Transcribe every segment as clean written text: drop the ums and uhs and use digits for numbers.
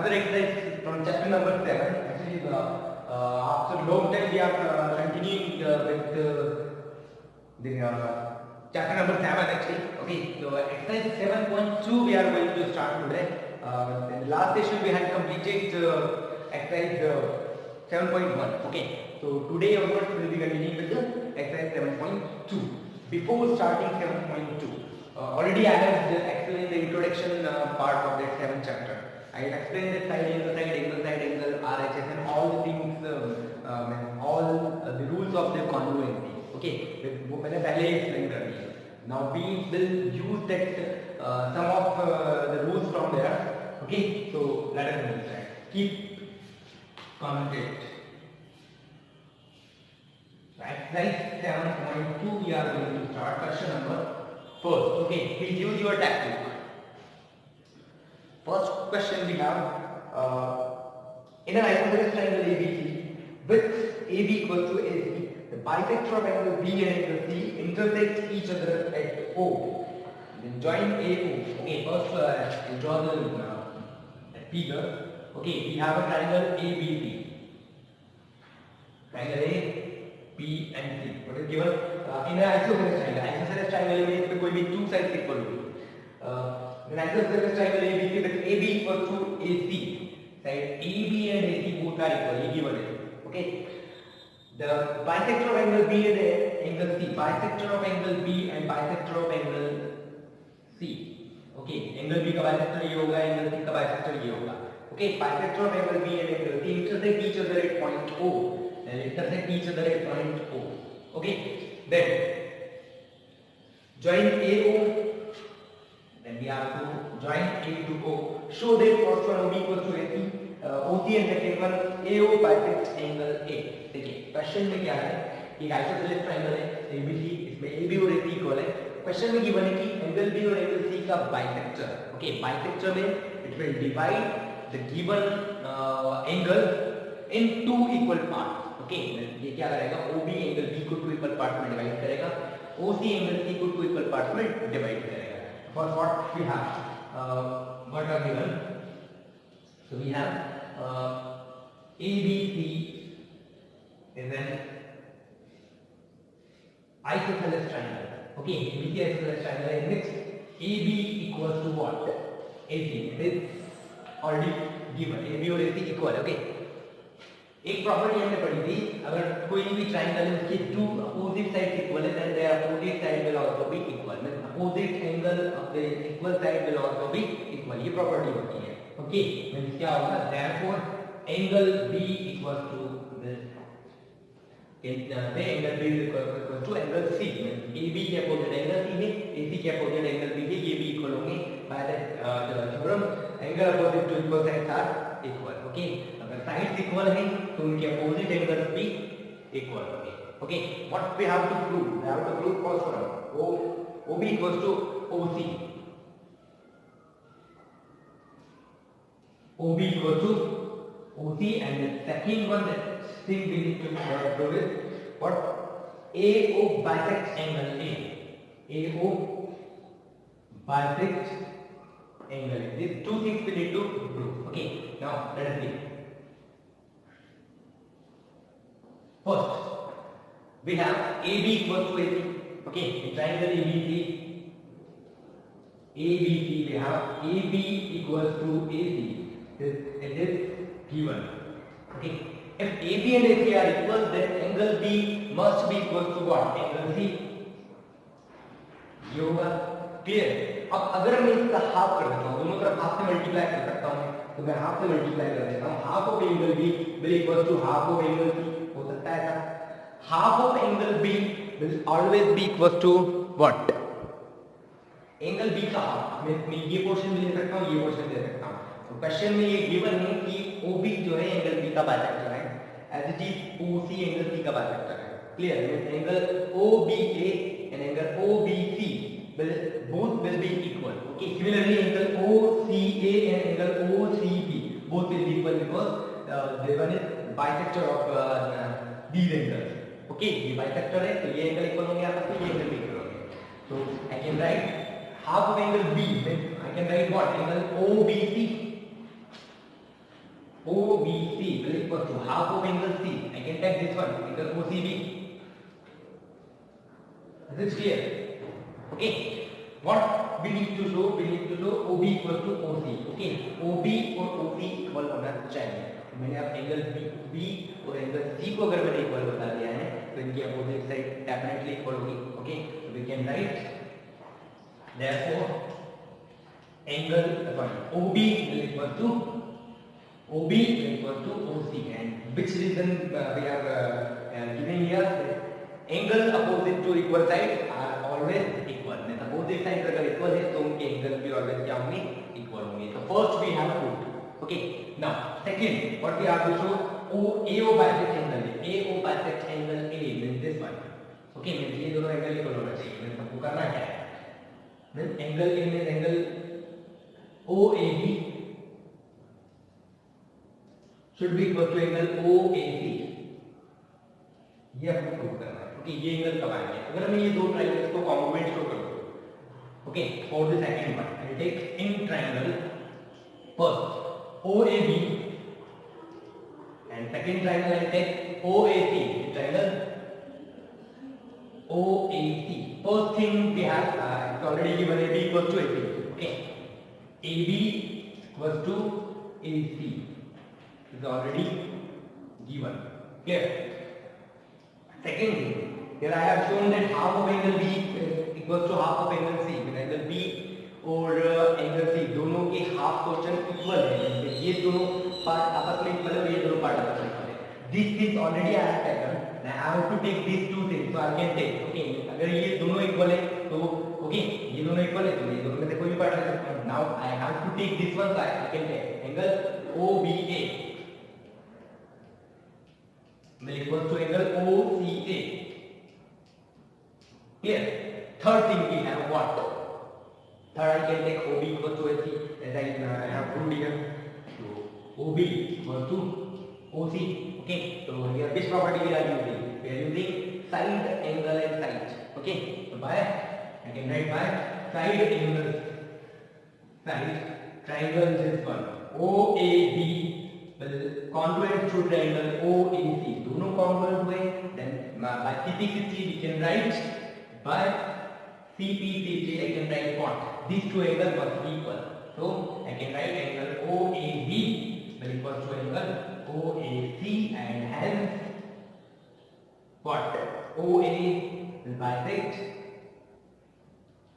another exercise from chapter number 7. Actually, after long time we are continuing with the chapter number 7 actually. Okay, so exercise 7.2 we are going to start today. In the last session we had completed exercise 7.1. Okay, so today onwards we will be continuing with the exercise 7.2. Before starting 7.2, already I have explained the introduction part of that 7th chapter. I explained that side angle, RHS and all the things, all the rules of the congruency. Okay, मैंने पहले ही explain कर दिया. Now we will use that some of the rules from there. Okay, so let us understand. Keep concentrate. Exercise 7.2 we are going to start. Question number first. Okay, please use your textbook. First question we have in an isosceles triangle ABC with AB equals to AC, the bisector of angle B and angle C intersect each other at O. Then join AO. Okay, first draw the figure. Okay, we have a triangle ABC. Triangle A, B and C. What is given in an isosceles triangle? Isosceles triangle means that कोई भी two sides equal हो. Then isosceles triangle ABC with AB equals to AC. Side AB and AC both are equal. ये given है. Okay. The bisector of angle B and angle C. Bisector of angle B and bisector of angle C. Okay. Angle B का bisector ये होगा, angle C का bisector ये होगा. Okay. Bisector of angle B and angle C intersect each other at point O. Intersect each other at point O. Okay. Then join AO. Then we have to join A to O. Show that first one OB equals to AC. OC and second one AO bisects angle A. देखिए question में क्या है कि isosceles triangle है ABC, इसमें AB और AC equal है. Question में गिवन है कि एंगल B और एंगल C का बाइसेक्टर. ओके, बाइसेक्टर में it will divide the given angle in two equal parts. Okay, ये क्या करेगा, OB एंगल B को टू इक्वल पार्ट्स में डिवाइड करेगा, OC एंगल C को टू इक्वल पार्ट्स में डिवाइड करेगा. For what we have, what are given? So we have ABC is an isosceles triangle. Okay, ABC isosceles triangle in which AB equals to what? AC. It is already given. AB और AC equal. Okay. एक property हमने पढ़ी थी, अगर कोई भी triangle है उसके टू अपोजिट साइड्स इक्वल है, then their opposite side will also be equal. Means opposite angle of the equal side will also be equal. ये प्रॉपर्टी होती है. ओके, मींस क्या होगा, therefore angle B equals to this, angle B equals to angle C. Means AB के opposite angle C है, AC के opposite angle B है, ये भी इक्वल होंगे by the theorem angle opposite to equal sides are equal. Okay, sides equal हैं तो उनके अपोजिट एंगल्स भी इक्वल होंगे. Okay, what we have to prove? We have to prove first one OB equals to OC. OB equals to OC, and the second one that thing we need to prove is what? AO bisects angle A. AO bisects angle A. These two things we need to prove. Okay, now let us see. First, we have AB equals to AC. Okay, in triangle ABC, we have AB equals to AC. It is given. Okay, if AB and AC are equal, then angle B must be equal to what? Angle C. ये होगा clear. अब अगर मैं इसका half कर देता हूँ, दोनों तरफ हाफ से मल्टीप्लाई कर सकता हूँ, तो मैं हाफ से मल्टीप्लाई कर देता हूँ. Half of angle B will equal to half of angle C. हो सकता है ऐसा. Half of angle B will always be equal to what? Angle B का हाफ. मैं ये पोर्शन भी ले सकता हूँ, ये पोर्शन ले सकता हूँ. तो क्वेश्चन में ये गिवन है कि OB जो है एंगल B का बाइसेक्टर है, as it is OC angle C का बाइसेक्टर है. Clear? Angle OBA and angle OBC both will be equal. Okay, similarly angle OCA and angle OCB both will be equal because they one is bisector of these angles. Okay, ये bisector है तो ये angle equal होंगे आपस में, ये angle भी equal होंगे. So I can write half of angle B. I can write what? Angle OBC. OBC will equal to half of angle C. I can take this one, angle OCB. Is it clear? Okay. What we need to show? We need to show OB equal to OC. Okay. OB और OC equal होना चाहिए. मैंने अब angle B और angle C को अगर मैंने equal बता दिया है तो इनकी अपोजिट साइड डेफिनेटली इक्वल होगी. Okay. So we can write therefore angle OB will equal to OC, and which reason we are giving here? Angle opposite to equal sides are always equal. means opposite sides अगर equal है तो उनके angle भी always क्या होंगे? Equal होंगे. So first we have proved. Okay. Now second, what we have to show? AO bisect angle. AO bisect angle A means this one. Okay. means ये दोनों angle equal होना चाहिए. means हमको करना क्या है? means angle A means angle OAB should be equal to angle OAC. ये हमको प्रूव करना है. ओके. ये एंगल कब आएंगे? अगर मैं ये दो ट्रायंगल्स को कॉन्ग्रुएंट शो कर दूं. Okay. For the second one I take in triangle first OAB and second triangle I take OAC. Triangle OAC. First thing we have it's already given AB equals to AC. Okay. AB equals to AC is already given. Clear? Second thing, here I have shown that half of angle B is equals to half of angle C. Angle B और angle C दोनों के half question equal है. ये दोनों part आपस में equal है, ये दोनों पार्ट आपस में इक्वल है. This is already I have taken. I have to take this two things so I can take. Okay. अगर ये दोनों इक्वल है तो ओके ये दोनों इक्वल है तो ये दोनों में से कोई भी पार्ट ले सकता हूं. Now I have to take this one side. I can take angle OBA will equal to angle OCA. Clear? Third thing we have what? Third, I can take OB equal to AC as I have proved here. So OB equal to OC. Okay. So here which property we are using? We are using side angle and side. Okay. So by I can write by side angles. Side triangle this one OAB will congruent to triangle OAC. दोनों congruent हुए. Then by CP60 we can write by CP60 I can write what? These two angles must be equal. So I can write angle OAB will equal to angle OAC and hence what? OA will bisect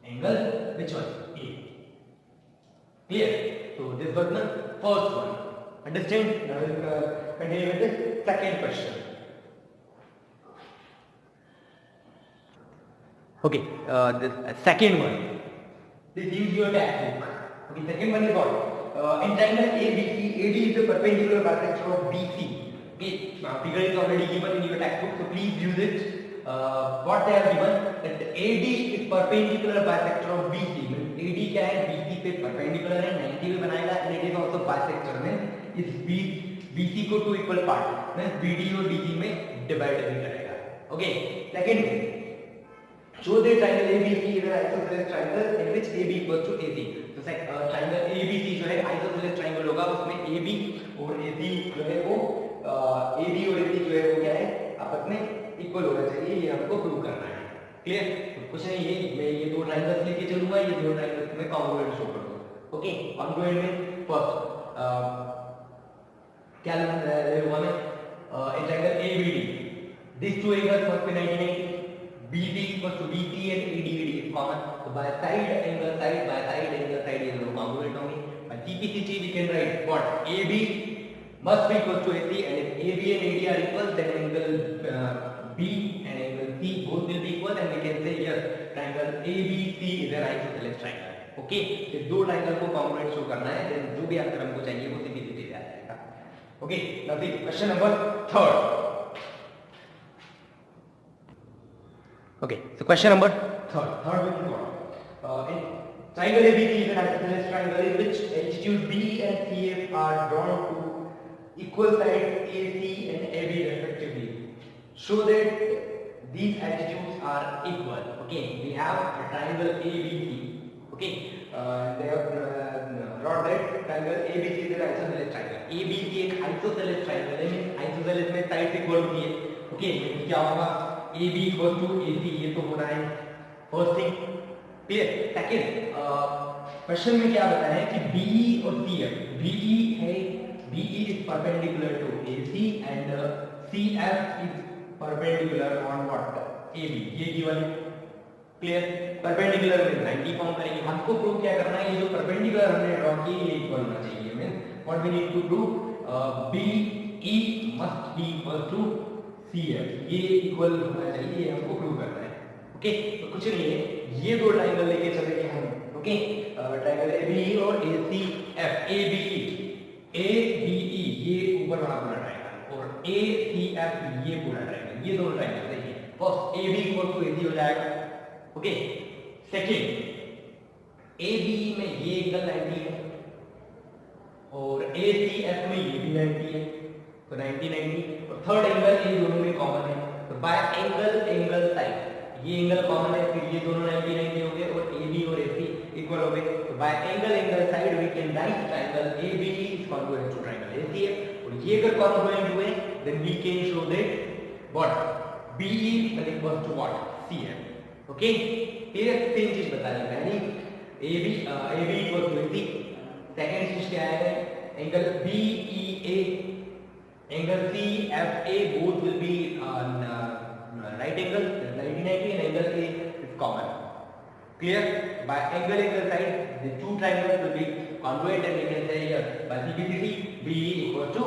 angle which one? A. Clear? So this was the first one. Understand? Now we will continue with the second question. Okay, the second one. This use your textbook. Okay, second one is what? In triangle ABC, AD is the perpendicular bisector of BC. Okay, figure is already given in your textbook, so please use it. What they have given that AD is perpendicular bisector of BC. Means AD क्या है? BC पे perpendicular है, 90 में बनाएगा, and it is also bisector में इस BC को two equal part में BD और DG में डिवाइड भी करेगा. Okay, second. Show the triangle ABC is an isosceles triangle in which AB equals to AC. तो triangle ABC जो है isosceles triangle होगा, उसमें AB और AC जो है वो AB और AC जो है वो क्या है आपस में इक्वल होना चाहिए. ये हमको प्रूव करना है. क्लियर? कुछ नहीं है, मैं ये दो ट्रायंगल्स लेके चलूंगा, ये दो ट्रायंगल्स में कॉन्ग्रुएंट शो कर दूंगा. ओके. कॉन्ग्रुएंट में फर्स्ट क्या ले लूंगा मैं? Triangle ABD. These two angles must be 90. BD equals to BC and AD is common. So by side angle side by side angle side is congruent only. By CP60 we can write what? AB must be equal to AC, and if AB and AD are equal, then angle B and angle C both will be equal, and we can say yes, triangle ABC is an isosceles triangle. Okay, तो दो triangle को congruent show करना है, then जो भी answer हमको चाहिए वो CP60 से आ जाएगा. Okay, now see question number third. Okay, so question number third. Third one is what? In triangle ABC is an isosceles triangle in which altitudes B and CF are drawn to equal sides AC and AB respectively. Show that these altitudes are equal. Okay, we have a triangle ABC. Okay, they have drawn that triangle ABC is an isosceles triangle. ABC एक isosceles triangle है, means isosceles में sides equal होती है। Okay, क्या होगा AB equal to AC, ये तो हो रहा है first thing, clear. Second question में क्या बताया है कि BE और CF, BE है, BE is perpendicular to AC and CF is perpendicular on what AB, ये गिवन है, क्लियर। परपेंडिकुलर में 90 फॉर्म करेंगे, हमको प्रूव क्या करना है, ये जो परपेंडिकुलर हमने ड्रॉ की ये इक्वल होना चाहिए, means what we need to prove BE must be equal to CF, ये इक्वल होना चाहिए, ये हमको प्रूव करना है। ओके, तो कुछ नहीं है, ये दो ट्रायंगल लेके चलेंगे हम। ओके, ट्रायंगल ABE और ACF, ABE ये ऊपर वाला पूरा ट्रायंगल और ACF ये पूरा ट्रायंगल, ये दोनों ट्रायंगल देखिए। First AB equal to AC हो जाएगा। ओके, सेकेंड ABE में ये एंगल 90 है और ACF में ये भी 90 है, तो 90 90, और थर्ड एंगल इन दोनों में कॉमन है, तो बाय एंगल एंगल साइड ये एंगल कॉमन है, फिर ये दोनों 90 90 हो गए और AB और AC इक्वल हो गए, तो by angle angle side we can write triangle ABE is congruent to triangle ACF, और ये अगर कॉन्ग्रुएंट हुए then we can show that what BE is equal to what CF। Okay, clear. तीन चीज बता दी पहली AB equal to AC, second चीज क्या है angle BEA, angle CFA both will be right angle 90 90 and angle A is common, clear। by angle angle side the two triangles will be congruent and we can say here by CBCD BE equal to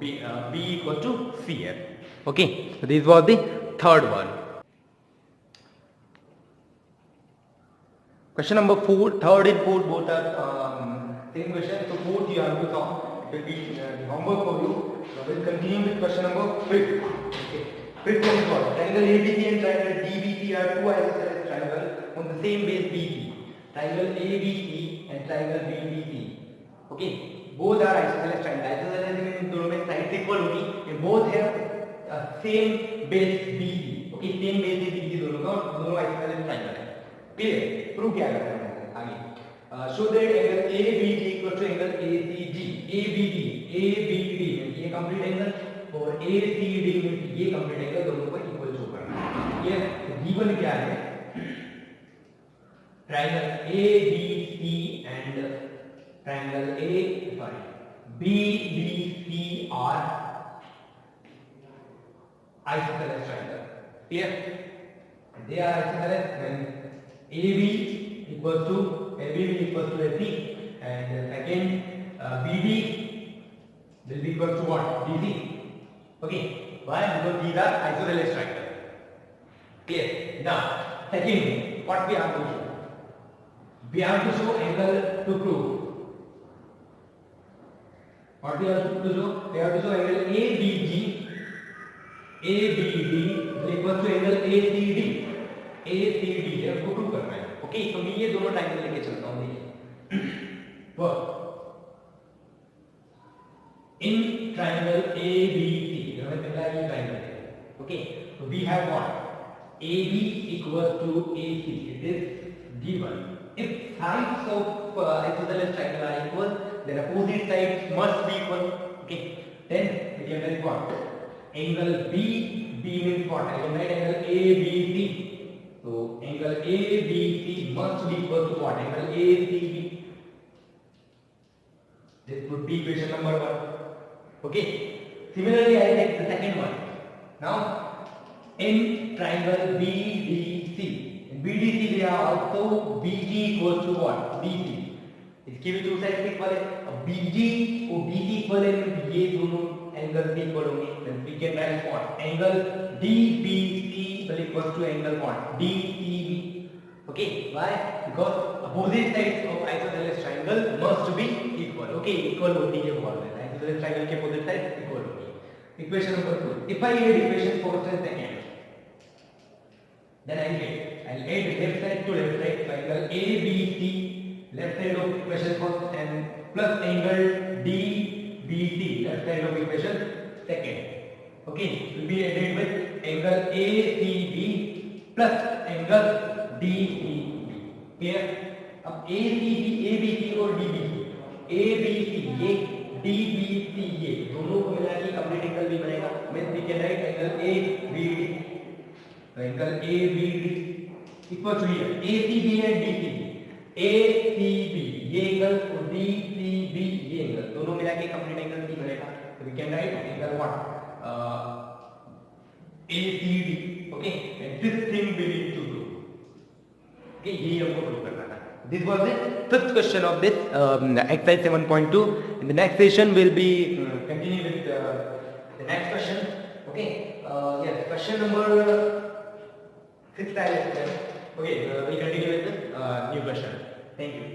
BE equal to CF। okay, so this was the third one। Question number 4, third and fourth both are same question. So fourth you have to solve. It will be the homework for you. So we'll continue with question number 5. Okay. Fifth one is what? Triangle ABC and triangle DBC are two isosceles triangles on the same base BC. Triangle ABC and triangle BBC. Okay. Both are isosceles triangles. Isosceles means दोनों में sides equal होगी. And both have same base BC. Okay. Same base is BC दोनों का, दोनों isosceles triangle है। Clear. Prove क्या करना है आगे, show that angle ABD equal to angle ACG, ABD ये कंप्लीट एंगल और ACD ये कंप्लीट एंगल, दोनों को इक्वल शो करना है। ये गिवन क्या है, triangle ABC and triangle BBC are isosceles triangle, clear. They are isosceles when AB equals to AC and second BD will be equal to what DC। okay, why? Because these are isosceles triangle, clear। now second what we have to show, we have to show angle to prove what we have to show, we have to show angle ABD will equal to angle ACD है, उसको prove करना है। Okay, तो मैं ये दोनों triangle लेके चलता हूं, देखिए। तो इन ट्रायंगल ABC, हमें पहला ये ट्रायंगल है। ओके, तो we have what AB equal to AC, it is given. If sides of isosceles triangle are equal then opposite sides must be equal। Okay, then we can write what angle B means what, I can write angle ABC। so angle ABC must be equal to what, angle ACB। this would be equation number 1। okay, similarly I take the second one now in triangle BDC, in BDC we have also BG equals to what, BC। इसकी भी two sides equal है, अब BG और BC equal है, ये दोनों angle भी equal होंगे, then we can write what angle DBC will equal to angle what DCB। okay, why? because opposite sides of isosceles triangle must be equal। okay, equal होती है बहुत है, isosceles triangle के opposite sides equal होती है। equation number 2, if I add equation first and second then I'll add left side to left side, so angle ABC left side of equation first and plus angle DBC left side of equation second। okay, will be added with angle ACB plus angle DCB। clear। अब ACB, ABC और DBC, ABC ये DBCA दोनों को मिला के complete angle भी बनेगा। Means we can write angle ABD, angle ABD equal to here ACB and DCB, ACB ये एंगल और DCB ये एंगल दोनों मिला के कंप्लीट एंगल भी बनेगा। तो we can write angle what ACD, okay, and this thing we need to do, okay, ये हमको प्रूव करना था। This was the fifth question of this exercise 7.2. In the next session, we'll be continue with the next question. Okay. Yes. Question number 6. Okay. We'll continue with the new question. Thank you.